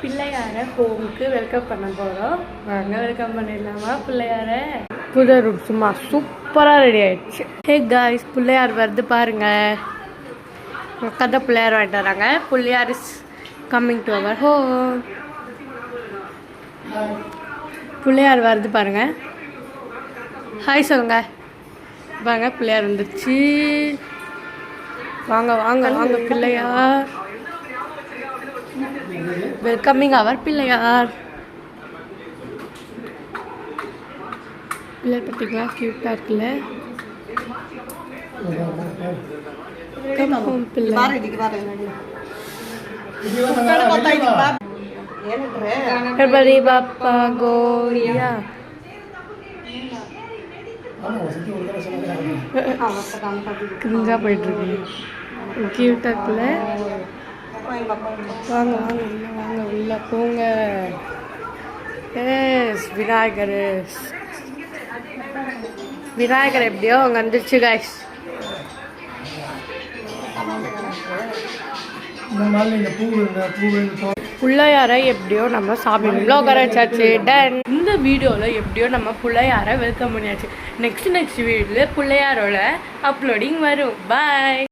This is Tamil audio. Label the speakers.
Speaker 1: பிள்ளையார ஹோமுக்கு வெல்கம் பண்ண போகிறோம். வாங்க வெல்கம் பண்ணிடலாமா பிள்ளையார. புது ரூம் சும்மா சூப்பராக ரெடி ஆயிடுச்சு. ஹே காய்ஸ், பிள்ளையார் வருது பாருங்க. கதை பிள்ளையார் வாங்கிட்டு வராங்க. Pillaiyar is coming to our home. Pillaiyar வருது பாருங்க. ஹாய் சொல்லுங்க. வாங்க பிள்ளையார் வந்துடுச்சு. வாங்க வாங்க வாங்க பிள்ளையார். வெல்கமிங் அவர் பிள்ளையார். பிள்ளையார் பார்த்தீங்களா, க்யூட்டாக இருக்குல்ல. கணபதி பாப்பா கோரியா. கிரிஞ்சா போயிட்டு இருக்கு. க்யூட்டாக இருக்குல்ல. வாங்க வாங்க உள்ள வாங்க, உள்ள போங்க. எஸ், விநாயகர் எப்படியோ அங்கே வந்துருச்சு காய்ஸ். பிள்ளையாரை எப்படியோ நம்ம சாமி உட்கார வச்சாச்சு. டன். இந்த வீடியோவில் எப்படியோ நம்ம பிள்ளையாரை வெல்கம் பண்ணியாச்சு. நெக்ஸ்ட் வீடியோவில் பிள்ளையாரோட அப்லோடிங் வரும். பாய்.